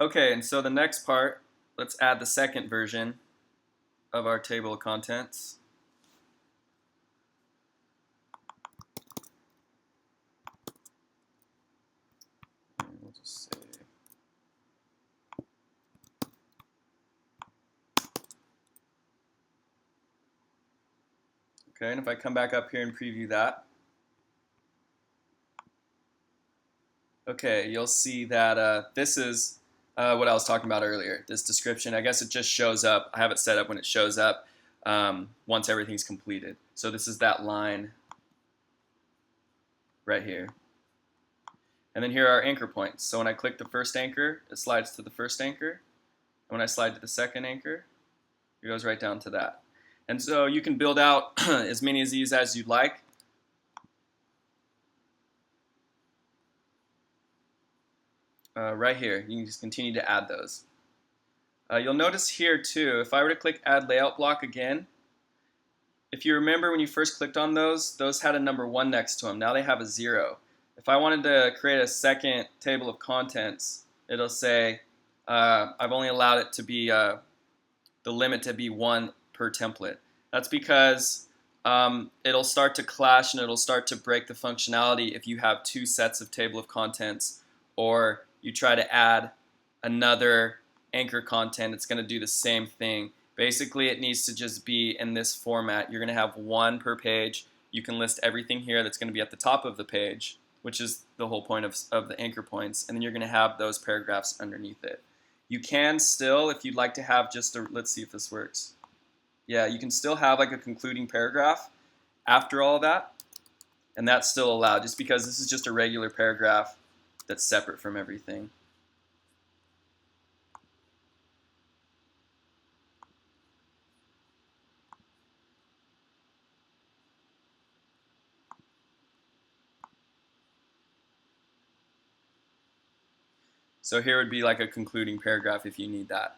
Okay, and so the next part, let's add the second version of our table of contents. We'll just say okay, and if I come back up here and preview that, okay, you'll see that this is what I was talking about earlier, this description. I guess it just shows up. I have it set up when it shows up once everything's completed. So this is that line right here. And then here are our anchor points. So when I click the first anchor, it slides to the first anchor. And when I slide to the second anchor, it goes right down to that. And so you can build out as many of these as you'd like. Right here, you can just continue to add those. You'll notice here too, if I were to click Add Layout Block again, if you remember when you first clicked on those had a number 1 next to them. Now they have a 0. If I wanted to create a second table of contents, it'll say I've only allowed it to be the limit to be 1 per template. That's because it'll start to clash and it'll start to break the functionality if you have 2 sets of table of contents, or you try to add another anchor content. It's going to do the same thing. Basically, it needs to just be in this format. You're going to have 1 per page. You can list everything here that's going to be at the top of the page, which is the whole point of the anchor points, and then you're going to have those paragraphs underneath it. You can still, if you'd like to have just a, let's see if this works. Yeah, you can still have like a concluding paragraph after all of that, and that's still allowed just because this is just a regular paragraph that's separate from everything. So here would be like a concluding paragraph if you need that.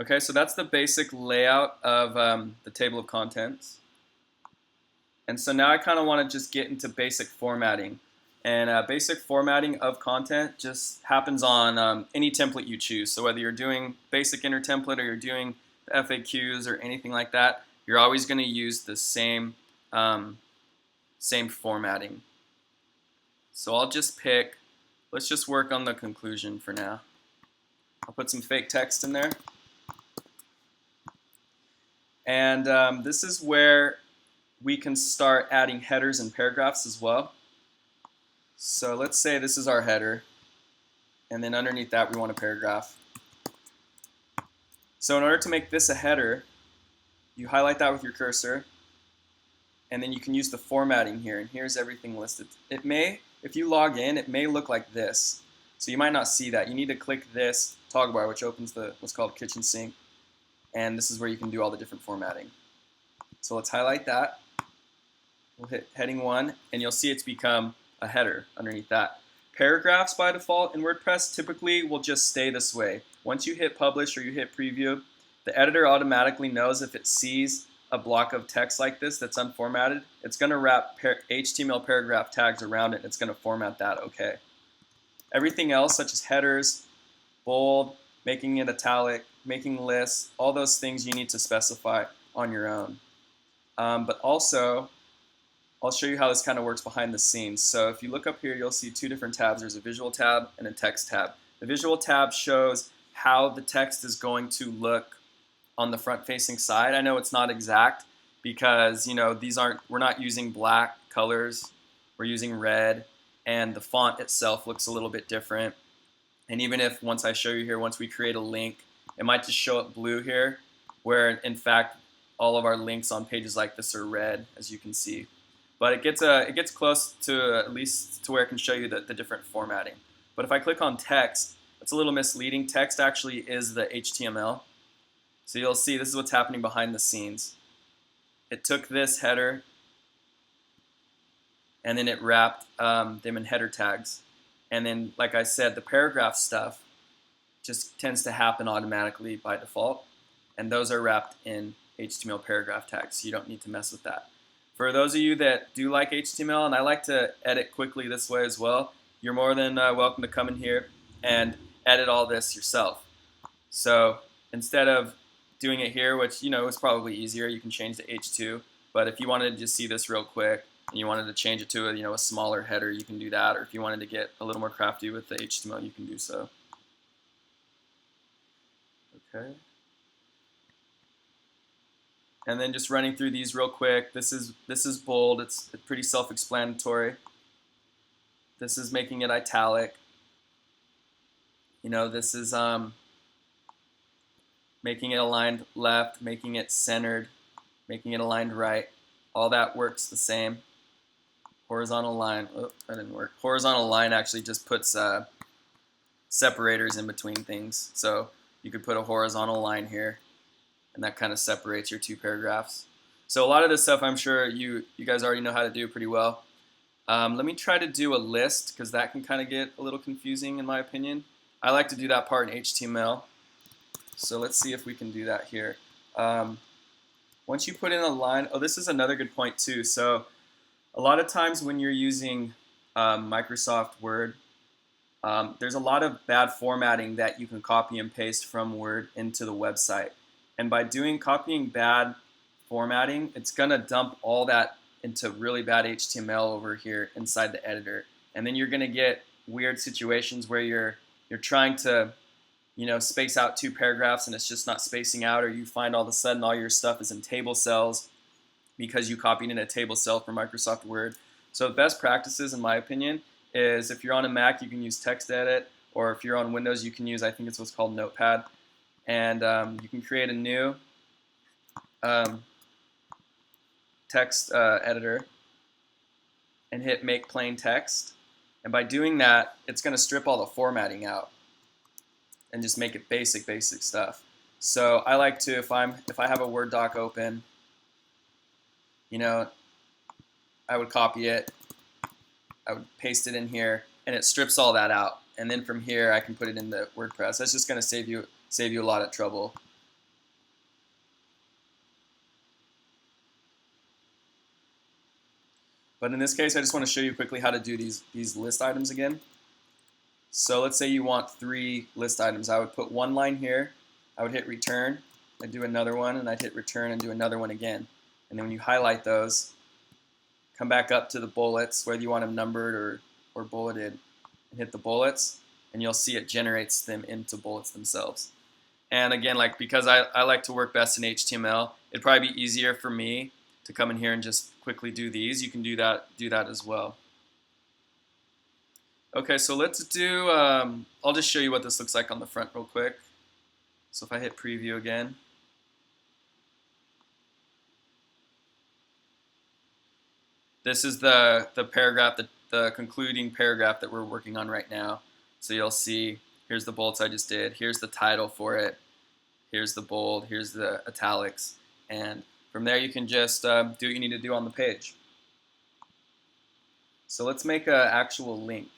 Okay, so that's the basic layout of the table of contents. And so now I kind of want to just get into basic formatting. And basic formatting of content just happens on any template you choose. So whether you're doing basic inner template or you're doing the FAQs or anything like that, you're always going to use the same formatting. So I'll just pick, let's just work on the conclusion for now. I'll put some fake text in there. And this is where we can start adding headers and paragraphs as well. So let's say this is our header, and then underneath that we want a paragraph. So in order to make this a header, you highlight that with your cursor, and then you can use the formatting here, and here's everything listed. It may, if you log in, it may look like this. So you might not see that. You need to click this toggle bar, which opens the what's called kitchen sink, and this is where you can do all the different formatting. So let's highlight that. We'll hit heading 1, and you'll see it's become a header underneath that. Paragraphs by default in WordPress typically will just stay this way. Once you hit publish or you hit preview, the editor automatically knows if it sees a block of text like this that's unformatted, it's going to wrap HTML paragraph tags around it, and it's going to format that okay. Everything else, such as headers, bold, making it italic, making lists, all those things you need to specify on your own. But also, I'll show you how this kind of works behind the scenes. So if you look up here, you'll see 2 different tabs. There's a visual tab and a text tab. The visual tab shows how the text is going to look on the front-facing side. I know it's not exact because we're not using black colors. We're using red, and the font itself looks a little bit different. And even if once I show you here, once we create a link, it might just show up blue here, where in fact all of our links on pages like this are red, as you can see. But it gets close to at least to where it can show you the different formatting. But if I click on text, it's a little misleading. Text actually is the HTML. So you'll see this is what's happening behind the scenes. It took this header, and then it wrapped them in header tags. And then, like I said, the paragraph stuff just tends to happen automatically by default. And those are wrapped in HTML paragraph tags, so you don't need to mess with that. For those of you that do like HTML, and I like to edit quickly this way as well, you're more than welcome to come in here and edit all this yourself. So instead of doing it here, which is probably easier, you can change to H2. But if you wanted to just see this real quick and you wanted to change it to a smaller header, you can do that. Or if you wanted to get a little more crafty with the HTML, you can do so. Okay. And then just running through these real quick. This is bold. It's pretty self-explanatory. This is making it italic. This is making it aligned left, making it centered, making it aligned right. All that works the same. Horizontal line. Oh, that didn't work. Horizontal line actually just puts separators in between things. So you could put a horizontal line here, and that kind of separates your two paragraphs. So a lot of this stuff I'm sure you guys already know how to do pretty well. Let me try to do a list, because that can kind of get a little confusing in my opinion. I like to do that part in HTML. So let's see if we can do that here. Once you put in a line, oh, this is another good point too. So a lot of times when you're using Microsoft Word, there's a lot of bad formatting that you can copy and paste from Word into the website. And by copying bad formatting, it's going to dump all that into really bad HTML over here inside the editor. And then you're going to get weird situations where you're trying to space out two paragraphs and it's just not spacing out, or you find all of a sudden all your stuff is in table cells because you copied in a table cell from Microsoft Word. So the best practices, in my opinion, is if you're on a Mac, you can use TextEdit, or if you're on Windows, you can use, I think it's what's called Notepad. And you can create a new text editor and hit Make Plain Text. And by doing that, it's going to strip all the formatting out and just make it basic stuff. So I like to, if I have a Word doc open, I would copy it, I would paste it in here, and it strips all that out. And then from here, I can put it into WordPress. That's just going to save you a lot of trouble. But in this case, I just want to show you quickly how to do these list items again. So let's say you want 3 list items. I would put one line here, I would hit return, I'd do another one, and I'd hit return and do another one again. And then when you highlight those, come back up to the bullets, whether you want them numbered or bulleted, and hit the bullets, and you'll see it generates them into bullets themselves. And again, because I like to work best in HTML, it'd probably be easier for me to come in here and just quickly do these. You can do that as well. Okay, so let's do, I'll just show you what this looks like on the front real quick. So if I hit preview again, this is the paragraph, the concluding paragraph that we're working on right now. So you'll see, here's the bullets I just did, here's the title for it, here's the bold, here's the italics, and from there you can just do what you need to do on the page. So let's make an actual link.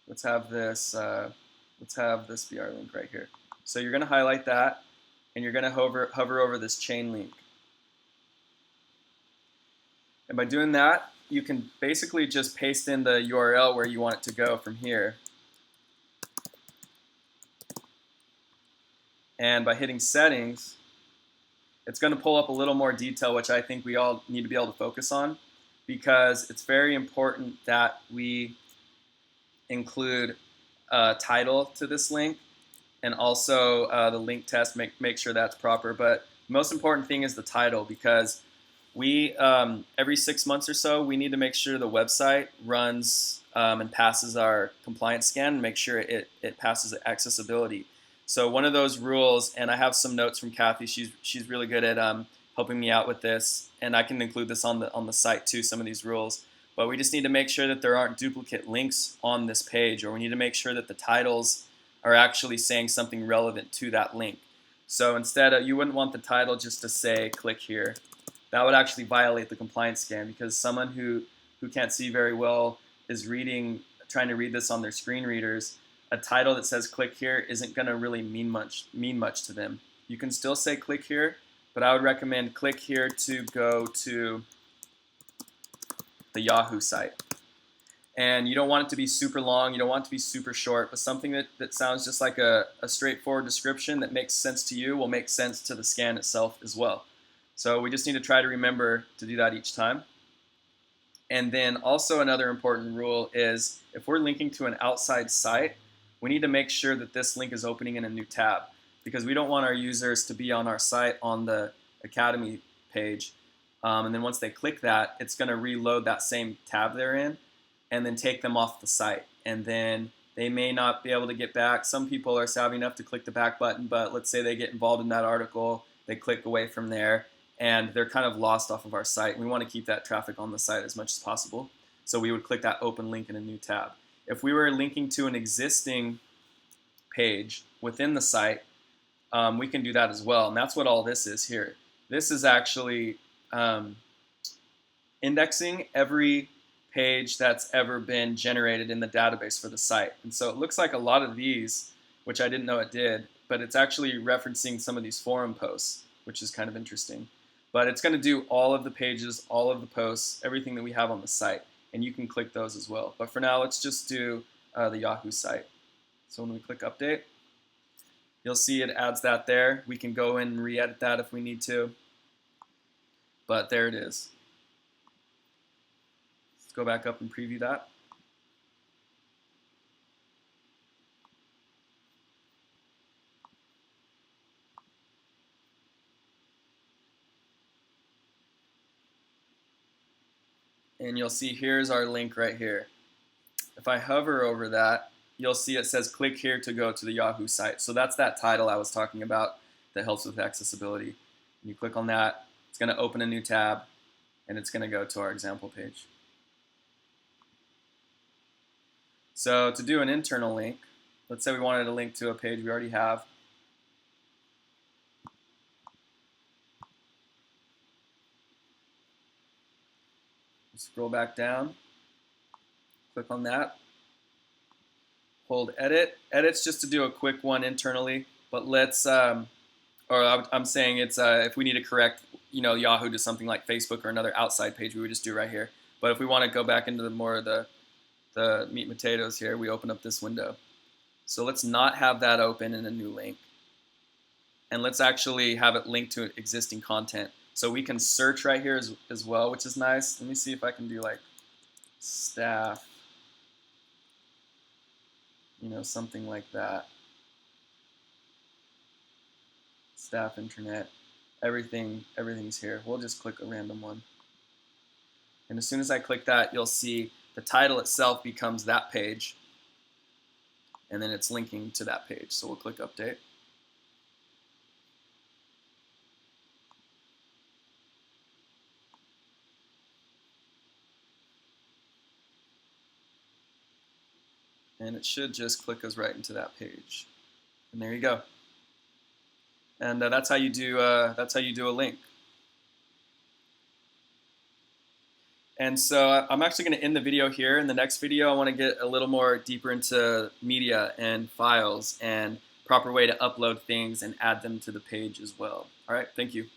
Let's have this be our link right here. So you're going to highlight that, and you're going to hover over this chain link. And by doing that, you can basically just paste in the URL where you want it to go from here. And by hitting settings, it's going to pull up a little more detail, which I think we all need to be able to focus on, because it's very important that we include a title to this link, and also the link test, make sure that's proper. But the most important thing is the title, because we every 6 months or so, we need to make sure the website runs and passes our compliance scan, and make sure it passes accessibility. So one of those rules, and I have some notes from Kathy, she's really good at helping me out with this, and I can include this on the site too, some of these rules. But we just need to make sure that there aren't duplicate links on this page, or we need to make sure that the titles are actually saying something relevant to that link. So instead, you wouldn't want the title just to say click here. That would actually violate the compliance scan, because someone who can't see very well is trying to read this on their screen readers. A title that says click here isn't going to really mean much to them. You can still say click here, but I would recommend click here to go to the Yahoo site. And you don't want it to be super long, you don't want it to be super short, but something that sounds just like a straightforward description that makes sense to you will make sense to the scan itself as well. So we just need to try to remember to do that each time. And then also another important rule is if we're linking to an outside site, we need to make sure that this link is opening in a new tab, because we don't want our users to be on our site on the Academy page. And then once they click that, it's going to reload that same tab they're in and then take them off the site. And then they may not be able to get back. Some people are savvy enough to click the back button, but let's say they get involved in that article, they click away from there, and they're kind of lost off of our site. We want to keep that traffic on the site as much as possible. So we would click that open link in a new tab. If we were linking to an existing page within the site, we can do that as well. And that's what all this is here. This is actually indexing every page that's ever been generated in the database for the site. And so it looks like a lot of these, which I didn't know it did, but it's actually referencing some of these forum posts, which is kind of interesting. But it's going to do all of the pages, all of the posts, everything that we have on the site. And you can click those as well. But for now, let's just do the Yahoo site. So when we click update, you'll see it adds that there. We can go in and re-edit that if we need to. But there it is. Let's go back up and preview that. And you'll see here's our link right here. If I hover over that, you'll see it says click here to go to the Yahoo site. So that's that title I was talking about that helps with accessibility. And you click on that, it's going to open a new tab, and it's going to go to our example page. So to do an internal link, let's say we wanted a link to a page we already have. Scroll back down, click on that, hold edit. Edit's just to do a quick one internally, but let's, or I'm saying it's if we need to correct, Yahoo to something like Facebook or another outside page, we would just do right here. But if we want to go back into the more of the meat and potatoes here, we open up this window. So let's not have that open in a new link, and let's actually have it linked to existing content. So we can search right here as well, which is nice. Let me see if I can do like staff, something like that. Staff internet, everything's here. We'll just click a random one. And as soon as I click that, you'll see the title itself becomes that page, and then it's linking to that page. So we'll click update. And it should just click us right into that page. And there you go. And that's how you do a link. And so I'm actually going to end the video here. In the next video, I want to get a little more deeper into media and files and proper way to upload things and add them to the page as well. All right, thank you.